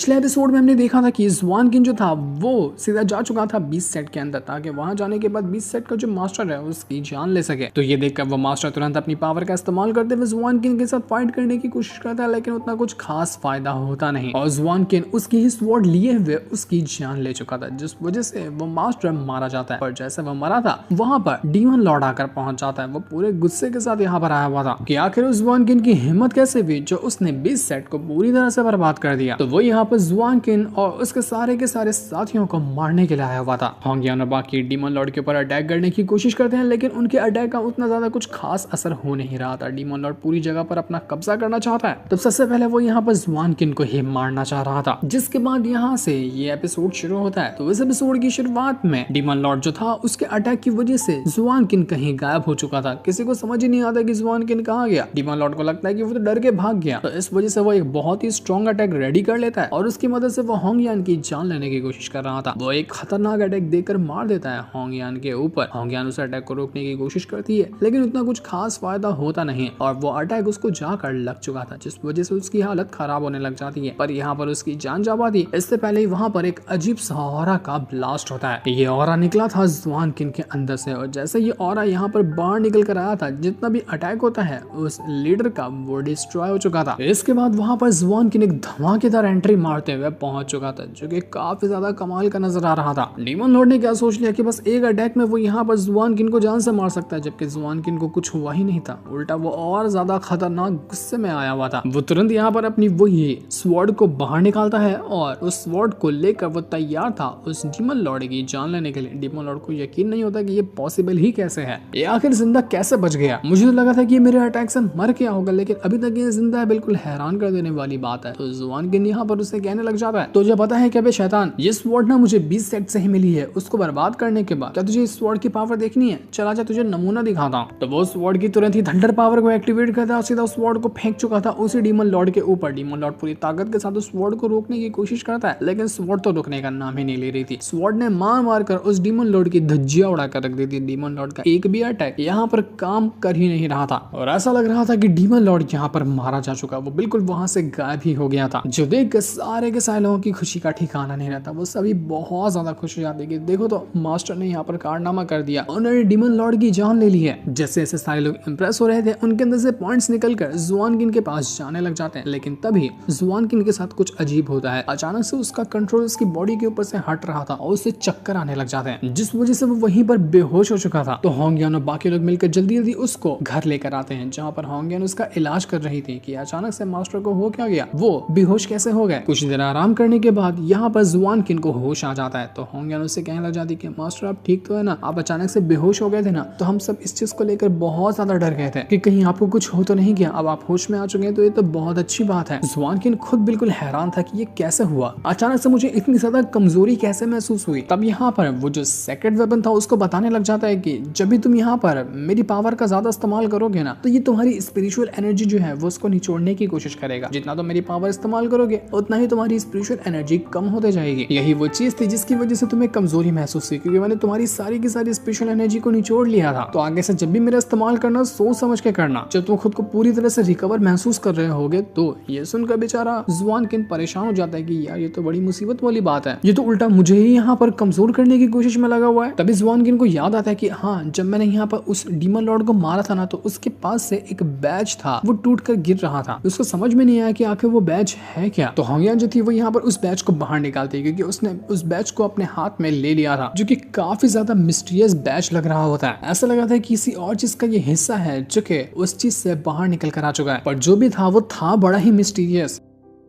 पिछले एपिसोड में हमने देखा था कि ज़ुआन किन जो था वो सीधा जा चुका था 20 सेट के अंदर, ताकि वहां जाने के बाद 20 सेट का जो मास्टर है उसकी जान ले सके। तो ये देखकर वो मास्टर तुरंत अपनी पावर का इस्तेमाल करते हुए ज़ुआन किन के साथ फाइट करने की कोशिश करता है, लेकिन उतना कुछ खास फायदा होता नहीं और ज़ुआन किन उसकी ही स्वॉर्ड लिए हुए उसकी जान ले चुका था, जिस वजह से वो मास्टर मारा जाता है। और जैसे वो मरा था वहां पर डीमन लॉर्ड आकर पहुंच जाता है। वो पूरे गुस्से के साथ यहाँ पर आया हुआ था कि आखिर उस ज़ुआन किन की हिम्मत कैसे हुई जो उसने 20 सेट को पूरी तरह से बर्बाद कर दिया। तो वो यहाँ पर ज़ुआन किन और उसके सारे के सारे साथियों को मारने के लिए आया हुआ था। होंगियान और बाकी डीमन लॉर्ड के ऊपर अटैक करने की कोशिश करते हैं, लेकिन उनके अटैक का उतना ज्यादा कुछ खास असर हो नहीं रहा था। डीमन लॉर्ड पूरी जगह पर अपना कब्जा करना चाहता है। तब सबसे पहले वो यहाँ पर ज़ुआन किन को ही मारना चाह रहा था, जिसके बाद यहाँ से ये एपिसोड शुरू होता है। तो इस एपिसोड की शुरुआत में डीमन लॉर्ड जो था उसके अटैक की वजह से ज़ुआन किन कहीं गायब हो चुका था। किसी को समझ ही नहीं आता कि ज़ुआन किन कहाँ गया। डीमन लॉर्ड को लगता है कि वो तो डर के भाग गया। तो इस वजह से वो एक बहुत ही स्ट्रॉन्ग अटैक रेडी कर लेता है और उसकी मदद से वो होंगियान की जान लेने की कोशिश कर रहा था। वो एक खतरनाक अटैक देकर मार देता है होंगियान के ऊपर। होंगियान उस अटैक को रोकने की कोशिश करती है, लेकिन उतना कुछ खास फायदा होता नहीं और वो अटैक उसको जाकर लग चुका था, जिस वजह से उसकी हालत खराब होने लग जाती है। पर यहाँ पर उसकी जान जा पाती। इससे पहले ही वहाँ पर एक अजीब सा ऑरा का ब्लास्ट होता है। ये ऑरा निकला था ज़ुआन किन के अंदर से और जैसे ये ऑरा यहाँ पर बाहर निकल कर आया था, जितना भी अटैक होता है उस लीडर का वो डिस्ट्रॉय हो चुका था। इसके बाद वहाँ पर ज़ुआन किन एक धमाकेदार एंट्री मारते हुए पहुंच चुका था, जो कि काफी ज्यादा कमाल का नजर आ रहा था। डीमन लॉर्ड ने क्या सोच लिया कि बस एक अटैक में वो यहाँ पर ज़ुआन किन को जान से मार सकता है, जबकि ज़ुआन किन को कुछ हुआ ही नहीं था। उल्टा वो और ज्यादा खतरनाक गुस्से में आया हुआ था। वो तुरंत यहाँ पर अपनी वही स्वॉर्ड को बाहर निकालता है और उस स्वॉर्ड को लेकर वो तैयार था उस डीमन लॉर्ड की जान लेने के लिए। डीमन लॉर्ड को यकीन नहीं होता कि ये पॉसिबल ही कैसे है, ये आखिर जिंदा कैसे बच गया। मुझे तो लगा था कि ये मेरे अटैक से मर गया होगा, लेकिन अभी तक ये जिंदा है। बिल्कुल हैरान कर देने वाली बात है। तो ज़ुआन किन यहाँ पर उसे कहने लग जाता है, तुझे पता है क्या बे शैतान, ये स्वॉर्ड ना मुझे 20 सेट से ही मिली है। उसको बर्बाद करने के बाद क्या तुझे इस स्वॉर्ड की पावर देखनी है? चला जा तुझे नमूना दिखाता हूं। तो वो स्वॉर्ड की तुरंत ही थंडर पावर को एक्टिवेट करता है, सीधा उस स्वॉर्ड को फेंक चुका था उसी डीमन लॉर्ड के ऊपर। डीमन लॉर्ड पूरी ताकत के साथ उस स्वॉर्ड को रोकने की कोशिश करता है, लेकिन स्वॉर्ड तो रुकने का नाम ही नहीं ले रही थी। स्वॉर्ड ने मार मार कर उस डीमन लॉर्ड की धज्जियां उड़ा कर रख दी थी। डीमन लॉर्ड का एक भी अटैक यहाँ पर काम कर ही नहीं रहा था और ऐसा लग रहा था कि डीमन लॉर्ड यहाँ पर मारा जा चुका। वो बिल्कुल वहां से गायब ही हो गया था, जो देख सारे के सारे लोगों की खुशी का ठिकाना नहीं रहता। वो सभी बहुत ज्यादा खुश हो जाते कि देखो तो मास्टर ने यहाँ पर कारनामा कर दिया, उन्होंने डीमन लॉर्ड की जान ले ली है। जैसे जैसे सारे लोग इंप्रेस हो रहे थे, उनके अंदर से पॉइंट्स निकलकर ज़ुआन किन के पास जाने लग जाते हैं। लेकिन तभी ज़ुआन किन के साथ कुछ अजीब होता है। अचानक से उसका कंट्रोल उसकी बॉडी के ऊपर से हट रहा था और उसे चक्कर आने लग जाते हैं, जिस वजह से वो वहीं पर बेहोश हो चुका था। तो होंगियान और बाकी लोग मिलकर जल्दी जल्दी उसको घर लेकर आते हैं, जहाँ पर होंगियान उसका इलाज कर रही थी कि अचानक से मास्टर को हो क्या गया, वो बेहोश कैसे हो गए। कुछ देर आराम करने के बाद यहाँ पर ज़ुआन किन को होश आ जाता है। तो होंगियान उससे कहने लग जाती कि मास्टर आप ठीक तो है ना, आप अचानक से बेहोश हो गए थे ना, तो हम सब इस चीज को लेकर बहुत ज्यादा डर गए थे कि कहीं आपको कुछ हो तो नहीं गया। अब आप होश में आ चुके हैं तो ये तो बहुत अच्छी बात है। ज़ुआन किन खुद बिल्कुल हैरान था कि ये कैसे हुआ, अचानक से मुझे इतनी ज्यादा कमजोरी कैसे महसूस हुई। तब यहाँ पर वो जो सेक्रेट वेपन था उसको बताने लग जाता है कि जब भी तुम यहाँ पर मेरी पावर का ज्यादा इस्तेमाल करोगे ना, तो ये तुम्हारी स्पिरिचुअल एनर्जी जो है वो उसको निचोड़ने की कोशिश करेगा। जितना तो मेरी पावर इस्तेमाल करोगे उतना ही तुम्हारी स्पिरिचुअल एनर्जी कम होते जाएगी। यही वो चीज थी जिसकी वजह से तुम्हें कमजोरी महसूस हुई, क्योंकि मैंने तुम्हारी सारी की सारी स्पिरिचुअल एनर्जी को निचोड़ लिया था। तो आगे से जब भी मेरा इस्तेमाल करना सोच समझ के करना। जब तुम खुद को पूरी तरह से रिकवर महसूस कर रहे होगे। तो ये सुनकर बेचारा ज़ुआन किन परेशान हो जाता है कि यार ये तो बड़ी मुसीबत वाली बात है, ये तो उल्टा मुझे ही यहाँ पर कमजोर करने की कोशिश में लगा हुआ है। तभी ज़ुआन किन को याद आता है कि हाँ, जब मैंने यहाँ पर उस डीमन लॉर्ड को मारा था ना, तो उसके पास से एक बैच था, वो टूट कर गिर रहा था। उसको समझ में नहीं आया कि आखिर वो बैच है क्या। तो होंगियान जो थी वो यहाँ पर उस बैच को बाहर निकालती है, क्योंकि उसने उस बैच को अपने हाथ में ले लिया था, जो कि काफी ज्यादा मिस्टीरियस बैच लग रहा होता है। ऐसा लगा था कि किसी और चीज का ये हिस्सा है जो कि उस चीज से बाहर निकल कर आ चुका है, पर जो भी था वो था बड़ा ही मिस्टीरियस।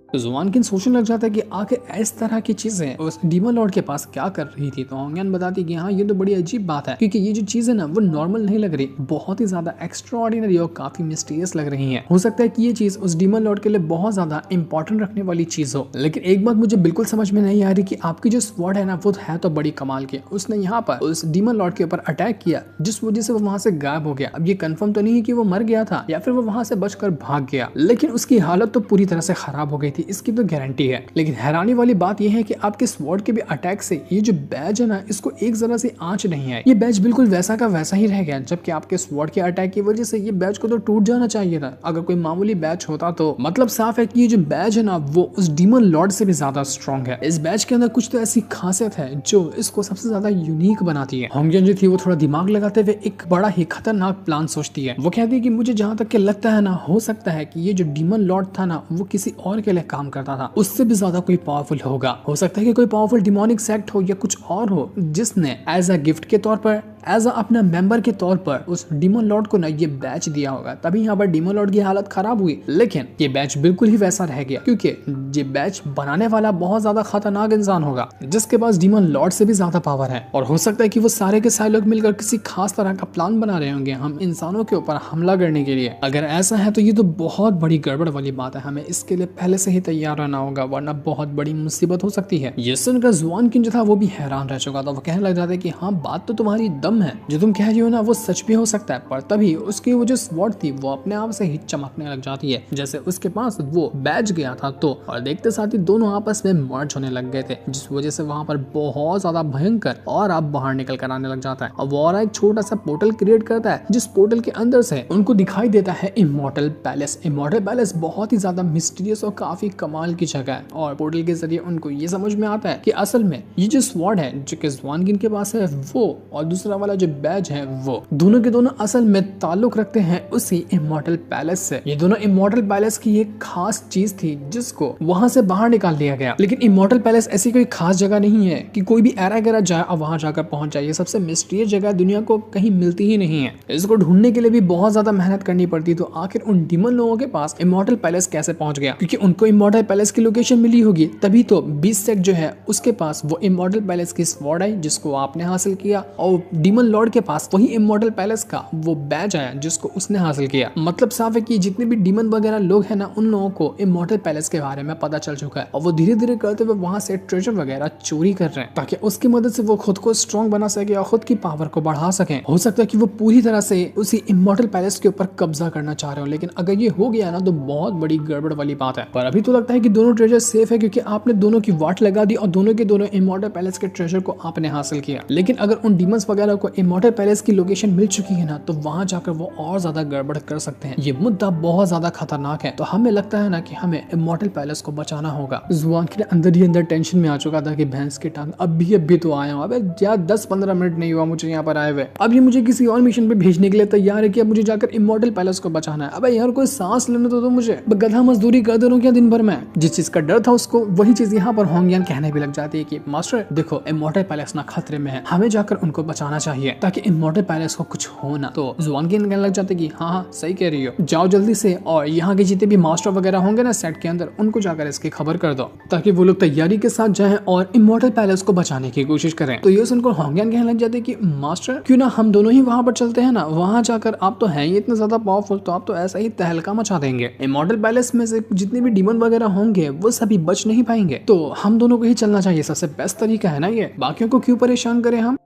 तो ज़ुआन किन सोचने लग जाता है कि आखिर इस तरह की चीजें उस डीमन लॉर्ड के पास क्या कर रही थी। तो होंगियान बताती कि हाँ, ये तो बड़ी अजीब बात है, क्योंकि ये जो चीज है ना वो नॉर्मल नहीं लग रही, बहुत ही ज्यादा एक्स्ट्रा ऑर्डिनरी और काफी मिस्टीरियस लग रही है। हो सकता है कि ये चीज उस डीमन लॉर्ड के लिए बहुत ज्यादा इंपॉर्टेंट रखने वाली चीज हो। लेकिन एक बात मुझे बिल्कुल समझ में नहीं आ रही कि आपकी जो स्वॉर्ड है ना वो है तो बड़ी कमाल की, उसने यहाँ पर उस डीमन लॉर्ड के ऊपर अटैक किया, जिस वजह से वो वहां से गायब हो गया। अब ये कंफर्म तो नहीं है कि वो मर गया था या फिर वो वहां से बचकर भाग गया, लेकिन उसकी हालत तो पूरी तरह से खराब हो गई थी। थी इसकी तो गारंटी है। लेकिन हैरानी वाली बात यह है कि आपके स्वॉर्ड के भी अटैक से ये जो बैज है ना, इसको एक जरा से आंच नहीं आई। ये बैज बिल्कुल वैसा का वैसा ही रह गया, जबकि आपके स्वॉर्ड के अटैक की वजह से ये बैज को तो टूट जाना चाहिए था। अगर कोई मामूली बैच होता तो मतलब साफ है कि ये जो बैज है ना वो उस डीमन लॉर्ड से भी ज्यादा स्ट्रॉन्ग है। इस बैच के अंदर कुछ तो ऐसी खासियत है जो इसको सबसे ज्यादा यूनिक बनाती है। होंगयन जो थी वो थोड़ा दिमाग लगाते हुए एक बड़ा ही खतरनाक प्लान सोचती है। वो कहती है कि मुझे जहां तक के लगता है ना, हो सकता है कि ये जो डीमन लॉर्ड था ना वो किसी और के लिए काम करता था, उससे भी ज्यादा कोई पावरफुल होगा। हो सकता है कि कोई पावरफुल डिमोनिक सेक्ट हो या कुछ और हो जिसने एज अ गिफ्ट के तौर पर, एज अपना मेंबर के तौर पर उस डीमन लॉर्ड को ना ये बैच दिया होगा। तभी यहाँ पर डीमन लॉर्ड की हालत खराब हुई। लेकिन ये बैच बिल्कुल ही वैसा रह गया, क्योंकि ये बैच बनाने वाला बहुत ज्यादा खतरनाक इंसान होगा जिसके पास डीमन लॉर्ड से भी ज्यादा पावर है। और हो सकता है कि वो सारे के सारे लोग मिलकर किसी खास तरह का प्लान बना रहे होंगे हम इंसानों के ऊपर हमला करने के लिए। अगर ऐसा है तो ये तो बहुत बड़ी गड़बड़ वाली बात है। हमें इसके लिए पहले से ही तैयार रहना होगा, वरना बहुत बड़ी मुसीबत हो सकती है। ये सुनकर जुआन किंग जो था वो भी हैरान रह चुका था। वो कहने लग जाता है कि हाँ, बात तो तुम्हारी दम है, जो तुम कह रही हो ना वो सच भी हो सकता है। पर तभी उसकी वो जो स्वॉर्ड थी वो अपने आप से ही चमकने लग जाती है, जैसे उसके पास वो बैज गया था तो। और देखते साथ ही दोनों आपस में मर्ज होने लग गए थे, जिस वजह से वहां पर बहुत ज्यादा भयंकर और आप बाहर निकल कर आने लग जाता है। और वो और एक छोटा सा पोर्टल क्रिएट करता है, जिस पोर्टल के अंदर से उनको दिखाई देता है इमॉर्टल पैलेस। इमॉर्टल पैलेस बहुत ही ज्यादा मिस्टीरियस और काफी कमाल की जगह है। और पोर्टल के जरिए उनको ये समझ में आता है कि असल में ये जो स्वॉर्ड है जो कि जुआन किंग के पास है वो, और दूसरा वाला जो बैज है वो, दोनों के दोनों असल में ताल्लुक रखते हैं उसी इमॉर्टल पैलेस से। ये दोनों इमॉर्टल पैलेस की एक खास चीज थी जिसको वहां से बाहर निकाल दिया गया। लेकिन इमॉर्टल पैलेस ऐसी कोई खास जगह नहीं है कि कोई भी एरा गैरा जाए और वहां जाकर पहुंच जाए। ये सबसे मिस्टीरियस जगह दुनिया को कहीं मिलती ही नहीं है। इसको ढूंढने के लिए भी बहुत ज्यादा मेहनत करनी पड़ती। तो आखिर उन डीमन लोगों के पास इमॉर्टल पैलेस कैसे पहुंच गया? क्योंकि उनको इमॉर्टल पैलेस की लोकेशन मिली होगी, तभी तो बीस्ट सेट जो है उसके पास वो इमॉर्टल पैलेस की स्वॉर्ड आई जिसको आपने हासिल किया, और डीमन लॉर्ड के पास वही इमॉर्टल पैलेस का वो बैज आया जिसको उसने हासिल किया। मतलब साफ है कि जितने भी डीमन वगैरह लोग हैं ना, उन लोगों को इमॉर्टल पैलेस के बारे में पता चल चुका है और वो धीरे धीरे करते हुए वहां से ट्रेजर वगैरह चोरी कर रहे हैं ताकि उसकी मदद से वो खुद को स्ट्रॉन्ग बना सके और खुद की पावर को बढ़ा सके। हो सकता है कि वो पूरी तरह से उसी इमॉर्टल पैलेस के ऊपर कब्जा करना चाह रहे हो, लेकिन अगर ये हो गया ना तो बहुत बड़ी गड़बड़ वाली बात है। पर अभी तो लगता है कि दोनों ट्रेजर सेफ है, क्योंकि आपने दोनों की वाट लगा दी और दोनों के दोनों इमॉर्टल पैलेस के ट्रेजर को आपने हासिल किया। लेकिन अगर उन डीमंस वगैरह को इमॉर्टल पैलेस की लोकेशन मिल चुकी है ना, तो वहां जाकर वो और ज्यादा गड़बड़ कर सकते हैं। ये मुद्दा बहुत ज्यादा खतरनाक है। तो हमें लगता है ना कि हमें इमॉर्टल पैलेस को बचाना होगा। जुआन के अंदर ही अंदर टेंशन में आ चुका था कि भैंस की टांग अभी तो आया हूँ। अबे यार 10-15 मिनट नहीं हुआ मुझे यहाँ पर आए हुए, अब ये मुझे किसी और मिशन पे भेजने के लिए तैयार है कि अब मुझे जाकर इमॉर्टल पैलेस को बचाना है। अबे यार कोई सांस लेने तो दो मुझे, गधा मजदूरी कर दे रहा हूँ क्या दिन भर में? जिस चीज का डर था उसको वही चीज यहाँ पर होंगयान कहने भी लग जाती है कि मास्टर देखो, इमॉर्टल पैलेस ना खतरे में है, हमें जाकर उनको बचाना चाहिए ताकि इमॉर्टल पैलेस को कुछ हो ना। तो जुआन कहने लग जाते कि हाँ सही कह रही हो, जाओ जल्दी से और यहाँ के जितने भी मास्टर वगैरह होंगे ना सेट के अंदर, उनको जाकर इसकी खबर कर दो ताकि वो लोग तैयारी के साथ जाएं और इमॉर्टल पैलेस को बचाने की कोशिश करें। तो ये सुनकर होंगयान कहने लग जाते कि मास्टर क्यों ना हम दोनों ही वहां पर चलते हैं ना, वहां जाकर आप तो हैं ही इतने ज्यादा पावरफुल, तो आप तो ऐसा ही तहलका मचा देंगे। इमॉर्टल पैलेस में से जितने भी डीमन वगैरह होंगे वो सभी बच नहीं पाएंगे, तो हम दोनों को ही चलना चाहिए, सबसे बेस्ट तरीका है ना ये, बाकियों को क्यों परेशान करें हम।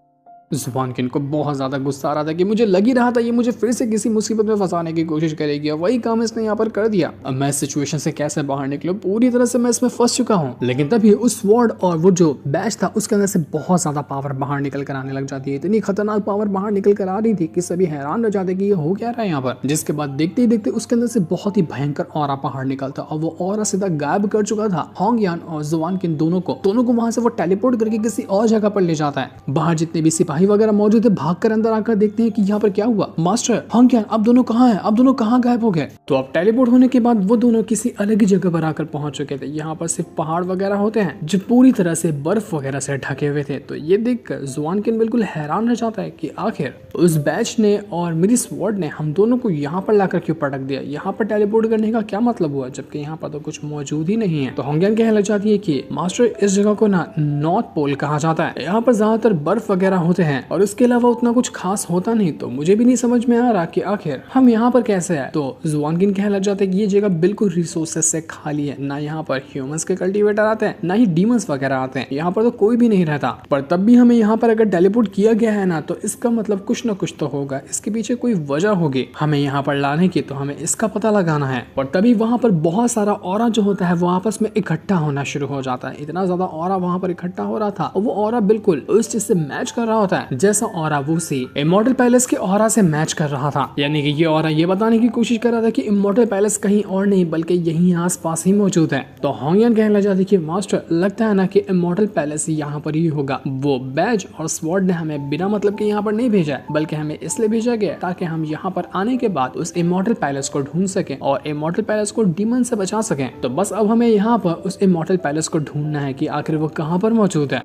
जुबान किन को बहुत ज्यादा गुस्सा आ रहा था कि मुझे लग ही रहा था ये मुझे फिर से किसी मुसीबत में फंसाने की कोशिश करेगी और वही काम इसने यहाँ पर कर दिया। अब मैं इस सिचुएशन से कैसे बाहर निकलूं, पूरी तरह से मैं इसमें फंस चुका हूँ। लेकिन तभी उस स्वॉर्ड और वो जो बैच था उसके अंदर से बहुत ज्यादा पावर बाहर निकल कर आने लग जाती है। इतनी खतरनाक पावर बाहर निकल कर आ रही थी कि सभी हैरान रह जाते कि ये हो क्या रहा है यहाँ पर। जिसके बाद देखते ही देखते उसके अंदर से बहुत ही भयंकर ऑरा बाहर निकलता और वो ऑरा सीधा गायब कर चुका था होंगयान और जुआन किन दोनों को वहां से वो टेलीपोर्ट करके किसी और जगह पर ले जाता है। बाहर जितने भी सिपाही वगैरह मौजूद थे भागकर अंदर आकर देखते हैं कि यहाँ पर क्या हुआ। मास्टर होंगयान अब दोनों कहाँ हैं, अब दोनों कहाँ गायब हो गए। तो अब टेलीपोर्ट होने के बाद वो दोनों किसी अलग ही जगह पर आकर पहुंच चुके थे। यहाँ पर सिर्फ पहाड़ वगैरह होते हैं जो पूरी तरह से बर्फ वगैरह से ढके हुए थे। तो ये देखकर जुआन किन बिल्कुल हैरान रह जाता है कि आखिर उस बैच ने और मेरी स्वॉर्ड ने हम दोनों को यहाँ पर लाकर क्यों पटक दिया, यहाँ पर टेलीपोर्ट करने का क्या मतलब हुआ जबकि यहाँ पर तो कुछ मौजूद ही नहीं है। तो होंगयान कहने लग जाती है कि मास्टर इस जगह को ना नॉर्थ पोल कहा जाता है, यहाँ पर ज्यादातर बर्फ वगैरह होते हैं और इसके अलावा उतना कुछ खास होता नहीं। तो मुझे भी नहीं समझ में आ रहा कि आखिर हम यहाँ पर कैसे आए। तो जुआन किन कहना चाहते हैं कि ये जगह बिल्कुल रिसोर्सेज से खाली है, ना यहाँ पर ह्यूमंस के कल्टीवेटर आते हैं ना ही डीमंस वगैरह आते हैं, यहाँ पर तो कोई भी नहीं रहता। पर तब भी हमें यहाँ पर अगर टेलीपोर्ट किया गया है ना, तो इसका मतलब कुछ ना कुछ तो होगा, इसके पीछे कोई वजह होगी हमें यहाँ पर लाने की। तो हमें इसका पता लगाना है। और तभी वहां पर बहुत सारा ऑरा जो होता है वो आपस में इकट्ठा होना शुरू हो जाता है। इतना ज्यादा ऑरा वहां पर इकट्ठा हो रहा था और वो ऑरा बिल्कुल उस चीज से मैच कर रहा होता है जैसा ऑरा वो सी इमॉर्टल पैलेस के ऑरा से मैच कर रहा था। यानी कि ये ऑरा ये बताने की कोशिश कर रहा था कि इमॉर्टल पैलेस कहीं और नहीं बल्कि यहीं आसपास ही मौजूद है। तो होंगियन कहने लगा देखिए मास्टर, लगता है ना कि इमॉर्टल पैलेस यहाँ पर ही होगा। वो बैज और स्वॉर्ड ने हमें बिना मतलब के यहाँ पर नहीं भेजा है, बल्कि हमें इसलिए भेजा गया ताकि हम यहाँ पर आने के बाद उस इमॉर्टल पैलेस को ढूंढ सकें और इमॉर्टल पैलेस को डीमन से बचा सकें। तो बस अब हमें यहाँ पर उस इमॉर्टल पैलेस को ढूंढना है कि आखिर वो कहाँ पर मौजूद है।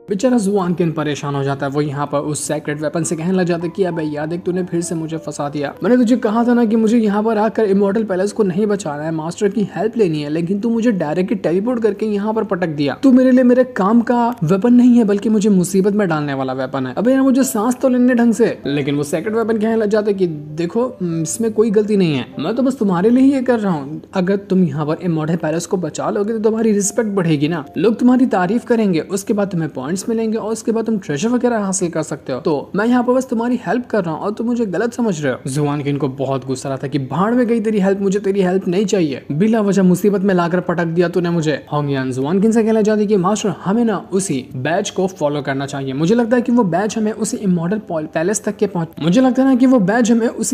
बेचारा जुआन किन परेशान हो जाता है। वो यहाँ पर उस सेक्रेट वेपन से कहने लग जाता है कि अबे यार देख, तूने फिर से मुझे फंसा दिया। मैंने तुझे कहा था ना कि मुझे यहाँ पर आकर इमॉर्टल पैलेस को नहीं बचाना है, मास्टर की हेल्प लेनी है, लेकिन तू मुझे डायरेक्टली टेलीपोर्ट करके यहाँ पर पटक दिया। तू मेरे लिए मेरे काम का वेपन नहीं है बल्कि मुझे मुसीबत में डालने वाला वेपन है। अबे यार मुझे सांस तो लेने ढंग से। लेकिन वो सेक्रेट वेपन कहने लग जाता है कि देखो इसमें कोई गलती नहीं है, मैं तो बस तुम्हारे लिए ही ये कर रहा हूँ। अगर तुम यहाँ पर इमॉर्टल पैलेस को बचा लोगे तो तुम्हारी रिस्पेक्ट बढ़ेगी ना, लोग तुम्हारी तारीफ करेंगे, उसके बाद तुम्हें पॉइंट्स मिलेंगे और उसके बाद तुम ट्रेजर वगैरह हासिल कर सकते हो। तो मैं यहाँ पर बस तुम्हारी हेल्प कर रहा हूँ और तुम मुझे गलत समझ रहे हो। जुआन किन को बहुत गुस्सा रहा था कि भाड़ में गई तेरी हेल्प, मुझे तेरी हेल्प नहीं चाहिए, बिला वजह मुसीबत में लाकर पटक दिया तूने मुझे। होंगियन जुआन किन से कहना चाहती कि मास्टर हमें ना उसी बैच को फॉलो करना चाहिए। मुझे लगता है कि वो बैच हमें उसी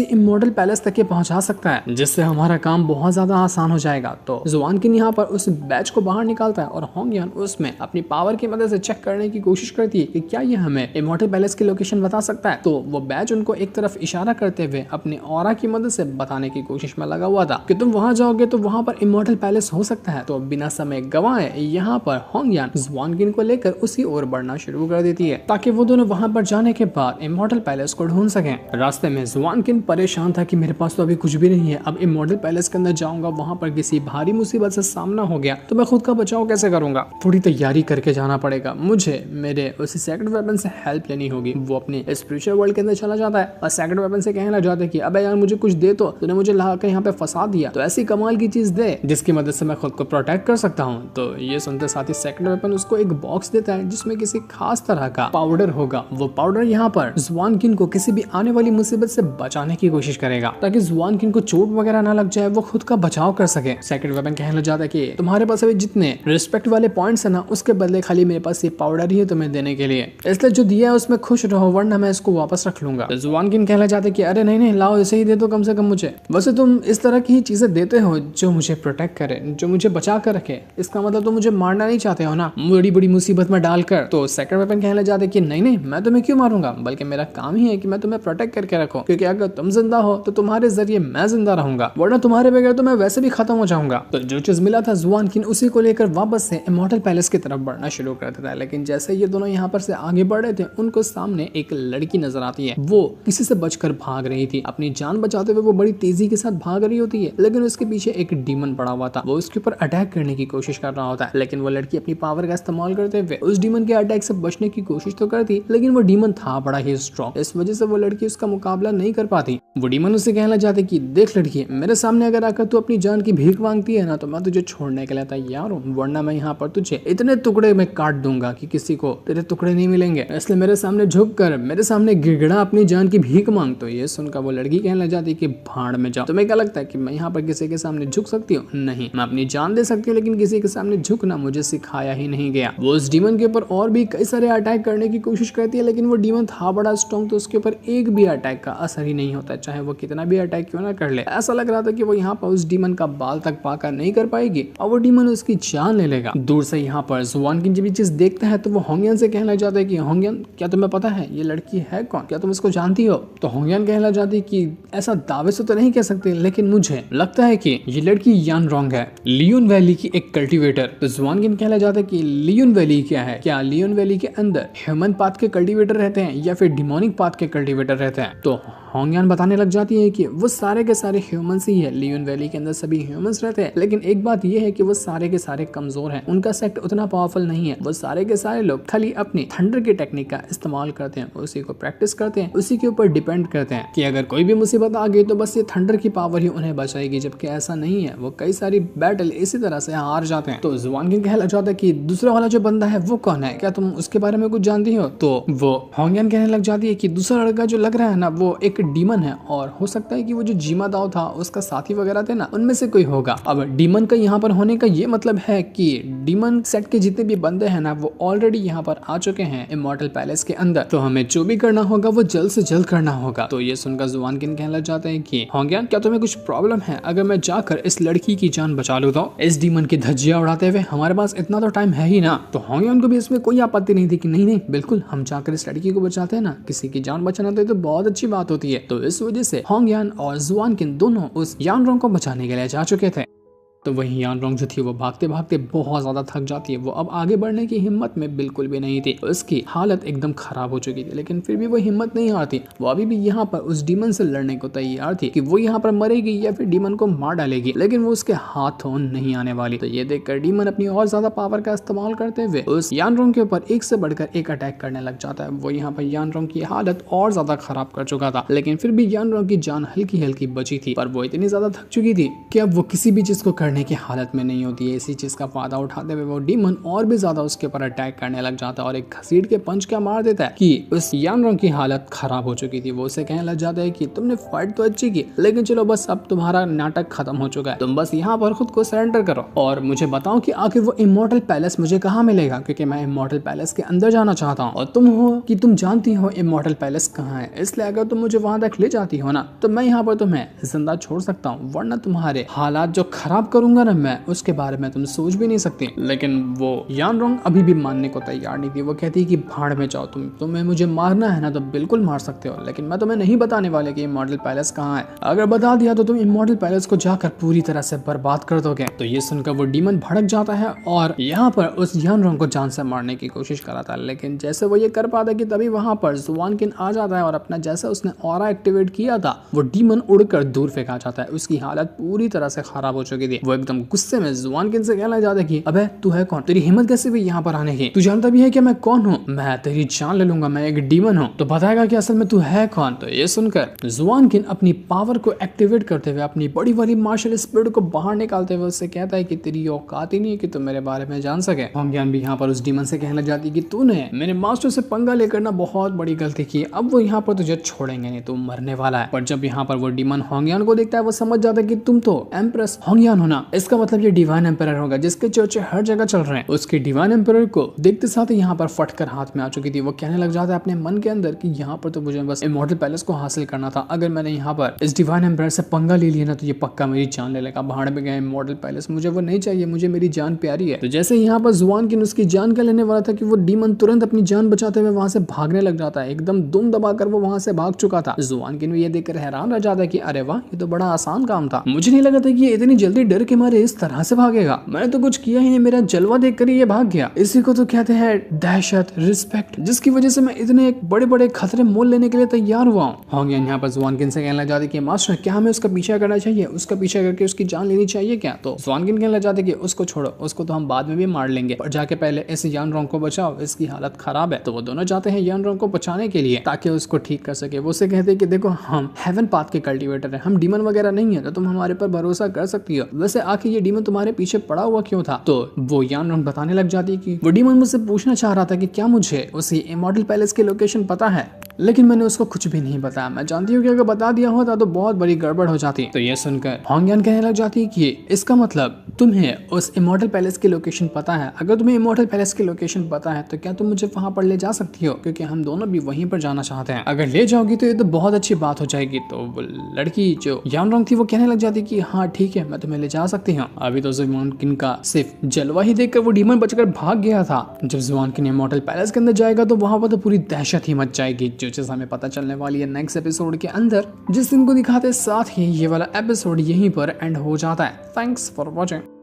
इमॉर्टल पैलेस तक के पहुंचा सकता है, जिससे हमारा काम बहुत ज्यादा आसान हो जाएगा। तो जुआन किन यहाँ पर उस बैच को बाहर निकालता है और होंगियन उसमें अपनी पावर की मदद से चेक करने की कोशिश करती है कि क्या ये हमें इमॉर्टल पैलेस की लोकेशन बता सकता है। तो वो बैच उनको एक तरफ इशारा करते हुए अपने ऑरा की मदद से बताने की कोशिश में लगा हुआ था कि तुम वहां जाओगे तो वहां पर इमॉर्टल पैलेस हो सकता है। तो बिना समय गंवाए यहाँ पर होंगियन जुआन किन को लेकर उसी ओर बढ़ना शुरू कर देती है ताकि वो दोनों वहां पर जाने के बाद इमॉर्टल पैलेस को ढूंढ सकें। रास्ते में जुआन किन परेशान था कि मेरे पास तो अभी कुछ भी नहीं है, अब इमॉर्टल पैलेस के अंदर जाऊंगा, वहां पर किसी भारी मुसीबत से सामना हो गया तो मैं खुद का बचाव कैसे करूंगा। थोड़ी तैयारी करके जाना पड़ेगा, मुझे मेरे उसी सेक्रेट वेपन से हेल्प लेनी होगी। वो अपने स्पिरिचुअल वर्ल्ड के अंदर चला जाता है और सेक्रेट वेपन से कहने लग जाता है कि अबे यार मुझे कुछ दे, तो तूने मुझे लाकर यहाँ पे फंसा दिया, तो ऐसी कमाल की चीज दे जिसकी मदद से मैं खुद को प्रोटेक्ट कर सकता हूँ। तो ये सुनते साथ ही सेक्रेट वेपन उसको एक बॉक्स देता है जिसमें किसी खास तरह का पाउडर होगा। वो पाउडर यहाँ पर जुआन किन को किसी भी आने वाली मुसीबत से बचाने की कोशिश करेगा ताकि जुआन किन को चोट वगैरह ना लग जाए, वो खुद का बचाव कर सके। सेक्रेट वेपन कहने लग जाता है कि तुम्हारे पास अभी जितने रिस्पेक्ट वाले पॉइंट्स है ना, उसके बदले खाली मेरे पास ये पाउडर ही है तुम्हें देने के लिए, इसलिए जो दिया है उसमें खुश रहो वरना मैं इसको वापस रख लूंगा। तो जुआन किन कहना चाहते कि अरे नहीं नहीं लाओ, इसे ही दे दो कम से कम मुझे। वैसे तुम इस तरह की ही चीजें देते हो जो मुझे प्रोटेक्ट करे, जो मुझे बचा कर रखे, इसका मतलब तुम मुझे मारना नहीं चाहते हो ना, बड़ी बड़ी मुसीबत में डालकर। तो सेक्रेट वेपन कहने जाते कि नहीं नहीं मैं तुम्हें क्यों मारूंगा, बल्कि मेरा काम ही है कि मैं तुम्हें प्रोटेक्ट करके रखूं, क्योंकि अगर तुम जिंदा हो तो तुम्हारे जरिए मैं जिंदा रहूंगा, वरना तुम्हारे बगैर तो मैं वैसे भी खत्म हो जाऊंगा। तो जो चीज मिला था जुआन किन उसी को लेकर वापस से इमॉर्टल पैलेस की तरफ बढ़ना शुरू कर देता है। लेकिन जैसे ये दोनों यहाँ पर से आगे बढ़ रहे थे, उनको सामने एक लड़की नजर आती है। वो किसी से बचकर भाग रही थी, अपनी जान बचाते हुए वो बड़ी तेजी के साथ भाग रही होती है, लेकिन उसके पीछे एक डीमन पड़ा हुआ था। वो उसके ऊपर अटैक करने की कोशिश कर रहा होता है, लेकिन वो लड़की अपनी पावर का इस्तेमाल करते हुए उस डीमन के अटैक से बचने की कोशिश तो करती, लेकिन वो डीमन था बड़ा ही स्ट्रॉन्ग, इस वजह से वो लड़की उसका मुकाबला नहीं कर पाती। वो डीमन उससे कहना लग जाते कि देख लड़की, मेरे सामने अगर आकर तू अपनी जान की भीख मांगती है ना, तो मैं तुझे छोड़ने के लिए तैयार हूँ, वरना मैं यहाँ पर तुझे इतने टुकड़े में काट दूंगा कि किसी को तेरे टुकड़े नहीं मिलेंगे, इसलिए मेरे सामने झुक कर मेरे सामने गिड़गिड़ा अपनी जान की भीख मांग। तो ये सुनकर वो लड़की कहने लग जाती कि भाड़ में जाओ, तुम्हें क्या लगता है कि मैं यहाँ पर किसी के सामने झुक सकती हूँ? नहीं, मैं अपनी जान दे सकती हूँ, लेकिन किसी के सामने झुकना मुझे सिखाया ही नहीं गया। वो उस डीमन के ऊपर और भी कई सारे अटैक करने की कोशिश करती है, लेकिन वो डीमन था बड़ा स्ट्रॉन्ग, तो उसके ऊपर एक भी अटैक का असर ही नहीं होता, चाहे वो कितना भी अटैक क्यों ना कर ले। ऐसा लग रहा था कि वो यहाँ पर उस डीमन का बाल तक पाकर नहीं कर पाएगी और वो डीमन उसकी जान ले लेगा। दूर से यहाँ पर जुआन की जब ये चीज देखता है तो वो होंगियन से कहने लग जाता है कि होंगियन, क्या तुम्हें पता है ये लड़की है कौन, क्या तुम इसको जानती हो? तो होंगियन कहने लग जाती कि ऐसा दावे से तो नहीं कह सकते, लेकिन मुझे लगता है कि ये लड़की यान रॉन्ग है, लियोन वैली की एक कल्टीवेटर। तो जुआन किन कहना जाता है कि लियोन वैली क्या है, क्या लियोन वैली के अंदर ह्यूमन पाथ के कल्टीवेटर रहते हैं या फिर डिमोनिक पाथ के कल्टीवेटर रहते हैं? तो होंगयान बताने लग जाती है कि वो सारे के सारे ह्यूमंस ही है, लियोन वैली के अंदर सभी ह्यूमंस रहते हैं, लेकिन एक बात ये है कि वो सारे के सारे कमजोर हैं, उनका सेक्ट उतना पावरफुल नहीं है। वो सारे के सारे लोग खाली अपनी थंडर की टेक्निक का इस्तेमाल करते हैं, उसी को प्रैक्टिस करते हैं, उसी के ऊपर डिपेंड करते हैं कि अगर कोई भी मुसीबत आ गई तो बस ये थंडर की पावर ही उन्हें बचाएगी, जबकि ऐसा नहीं है। वो कई सारी बैटल इसी तरह से हार जाते हैं। तो जुआन किंग कहने लग जाता है कि दूसरा वाला जो बंदा है वो कौन है, क्या तुम उसके बारे में कुछ जानती हो? तो वो होंगयान कहने लग जाती है कि दूसरा लड़का जो लग रहा है ना वो एक डीमन है, और हो सकता है कि वो जो जीमा दाओ था उसका साथी वगैरह थे ना, उनमें से कोई होगा। अब डीमन का यहाँ पर होने का ये मतलब है कि डीमन सेट के जितने भी बंदे हैं ना वो ऑलरेडी यहाँ पर आ चुके हैं इमॉर्टल पैलेस के अंदर, तो हमें जो भी करना होगा वो जल्द से जल्द करना होगा। तो ये सुनकर जुआन किंग कहने लग जाते हैं कि होंगयान क्या तुम्हें कुछ प्रॉब्लम है अगर मैं जाकर इस लड़की की जान बचा लूं? तो इस डीमन की धज्जियां उड़ाते हुए हमारे पास इतना तो टाइम है ही ना। तो होंगयान को भी इसमें कोई आपत्ति नहीं थी कि नहीं नहीं बिल्कुल हम जाकर इस लड़की को बचाते हैं ना, किसी की जान बचाना तो ये तो बहुत अच्छी बात होती है। तो इस वजह से होंगयान और जुआन किंग दोनों उस यानरोंग को बचाने के लिए जा चुके थे। तो वही यानरोंग जो थी वो भागते भागते बहुत ज्यादा थक जाती है, वो अब आगे बढ़ने की हिम्मत में बिल्कुल भी नहीं थी, उसकी हालत एकदम खराब हो चुकी थी, लेकिन फिर भी वो हिम्मत नहीं हारती। वो अभी भी यहाँ पर उस डीमन से लड़ने को तैयार थी कि वो यहाँ पर मरेगी या फिर डीमन को मार डालेगी, लेकिन वो उसके हाथों नहीं आने वाली। तो ये देखकर डीमन अपनी और ज्यादा पावर का इस्तेमाल करते हुए उस यानरोंग के ऊपर एक से बढ़कर एक अटैक करने लग जाता है। वो यहाँ पर यानरोंग की हालत और ज्यादा खराब कर चुका था, लेकिन फिर भी यानरोंग की जान हल्की हल्की बची थी, पर वो इतनी ज्यादा थक चुकी थी कि अब वो किसी भी चीज को करने की हालत में नहीं होती है। इसी चीज का फायदा उठाते हुए वो डीमन और भी ज्यादा उसके ऊपर अटैक करने लग जाता है और एक घसीट के पंच क्या मार देता है कि उस यानरोंग की हालत खराब हो चुकी थी। वो उसे कहने लग जाता है कि तुमने फाइट तो अच्छी की, लेकिन चलो बस अब तुम्हारा नाटक खत्म हो चुका है, तुम बस यहाँ पर खुद को सरेंडर करो और मुझे बताओ कि आखिर वो इमॉर्टल पैलेस मुझे कहाँ मिलेगा, क्योंकि मैं इमॉर्टल पैलेस के अंदर जाना चाहता हूँ और तुम हो कि तुम जानती हो इमॉर्टल पैलेस कहाँ है, इसलिए अगर तुम मुझे वहां तक ले जाती हो ना तो मैं यहाँ पर तुम्हें जिंदा छोड़ सकता हूँ, वरना तुम्हारे हालात जो खराब करूंगा ना मैं, उसके बारे में तुम सोच भी नहीं सकती। लेकिन वो यानरोंग अभी भी मानने को तैयार नहीं थी। वो कहती है कि भाड़ में जाओ, तुम्हें मुझे मारना है ना तो बिल्कुल मार सकते हो, लेकिन मैं तुम्हें नहीं बताने वाले कि इमॉर्टल पैलेस कहाँ है। अगर बता दिया तो तुम इमॉर्टल पैलेस को जाकर पूरी तरह से बर्बाद कर दोगे। तो ये सुनकर वो डीमन भड़क जाता है और यहाँ पर उस यानरोंग को जान से मारने की कोशिश कराता है, लेकिन जैसे वो ये कर पाता है कि तभी वहां पर जुआन किंग आ जाता है और अपना जैसा उसने ऑरा एक्टिवेट किया था वो डीमन उड़कर दूर फेंका जाता है। उसकी हालत पूरी तरह से खराब हो चुकी थी। वो एकदम गुस्से में जुआन किंग से कहना चाहता है कि अबे तू है कौन, तेरी हिम्मत कैसे हुई यहाँ पर आने की, तू जानता भी है कि मैं कौन हूँ, मैं तेरी जान ले लूंगा, मैं एक डीमन हूँ, तो बताएगा कि असल में तू है कौन। तो ये सुनकर जुआन किंग अपनी पावर को एक्टिवेट करते हुए अपनी बड़ी वाली मार्शल स्पिरिट को बाहर निकालते हुए उससे कहता है कि तेरी औकात ही नहीं है कि तुम मेरे बारे में जान सके। होंगयान भी यहाँ पर उस डीमन से कहने लग जाती है कि तूने मेरे मास्टर से पंगा लेकर ना बहुत बड़ी गलती की, अब वो यहाँ पर तुझे छोड़ेंगे नहीं, तू मरने वाला है। पर जब यहाँ पर वो डीमन होंगयान को देखता है वो समझ जाता है कि तुम तो एम्प्रेस होंगयान हो ना, इसका मतलब ये डिवाइन एम्परर होगा जिसके चर्चे हर जगह चल रहे हैं। उसकी डिवाइन एम्परर को देखते साथ ही यहाँ पर फटकर हाथ में आ चुकी थी। वो कहने लग जाता है अपने मन के अंदर कि यहाँ पर तो मुझे बस इमॉर्टल पैलेस को हासिल करना था, अगर मैंने यहाँ पर इस डिवाइन एम्परर से पंगा ले लिया ना तो ये पक्का मेरी जान ले लेगा। भाड़ में गए इमॉर्टल पैलेस, मुझे वो नहीं चाहिए, मुझे मेरी जान प्यारी है। तो जैसे यहाँ पर जुआन किंग उसकी जान का लेने वाला था कि वो डीमन तुरंत अपनी जान बचाते हुए वहां से भागने लग जाता है। एकदम दुम दबाकर वो वहां से भाग चुका था। जुआन किंग ये देखकर हैरान रह जाता है कि अरे वाह, ये तो बड़ा आसान काम था, मुझे नहीं लगा था कि ये इतनी जल्दी डर के मारे इस तरह से भागेगा, मैंने तो कुछ किया ही नहीं, मेरा जलवा देखकर ये भाग गया। इसी को तो कहते हैं दहशत, रिस्पेक्ट, जिसकी वजह से मैं इतने बड़े बड़े खतरे मोल लेने के लिए तैयार हुआ हूँ। होंगयान यहाँ पर जुआन किंग से कहने लग जाते कि मास्टर क्या हमें उसका पीछा करना चाहिए, उसका पीछा करके उसकी जान लेनी चाहिए क्या? तो जुआन किंग कहने लग जाते कि उसको छोड़ो, उसको तो हम बाद में भी मार लेंगे, पर जाके पहले इस यानरोंग को बचाओ, इसकी हालत खराब है। तो वो दोनों जाते हैं यानरोंग को बचाने के लिए ताकि उसको ठीक कर सके। वो उसे कहते हैं कि देखो हम हेवन पाथ के कल्टीवेटर हैं, हम डीमन वगैरह नहीं है, तो तुम हमारे पर भरोसा कर सकती हो। वैसे आखिर ये डीमन तुम्हारे पीछे पड़ा हुआ क्यों था? तो वो यानरोंग बताने लग जाती है कि वो डीमन मुझसे पूछना चाह रहा था कि क्या मुझे उसी इमॉर्टल पैलेस की लोकेशन पता है, लेकिन मैंने उसको कुछ भी नहीं बताया। मैं जानती हूँ कि अगर बता दिया होता तो बहुत बड़ी गड़बड़ हो जाती। तो ये सुनकर होंगयान कहने लग जाती है कि इसका मतलब तुम्हें उस इमॉर्टल पैलेस की लोकेशन पता है। अगर तुम्हें इमॉर्टल पैलेस की लोकेशन पता है तो क्या तुम मुझे वहां पर ले जा सकती हो, क्योंकि हम दोनों भी वहीं पर जाना चाहते हैं। अगर ले जाओगी तो ये तो बहुत अच्छी बात हो जाएगी। तो वो लड़की जो यानरोंग थी वो कहने लग जाती कि हाँ ठीक है, मैं तुम्हें ले जा सकती हूँ। अभी तो जुआन किंग का सिर्फ जलवा ही देखकर वो डीमन बचकर भाग गया था। जब जुआन किंग इमॉर्टल पैलेस के अंदर जाएगा तो वहां पर तो पूरी दहशत ही मच जाएगी, जो चीज हमें पता चलने वाली है नेक्स्ट एपिसोड के अंदर, जिस दिन को दिखाते साथ ही ये वाला एपिसोड यहीं पर एंड हो जाता है। Thanks for watching.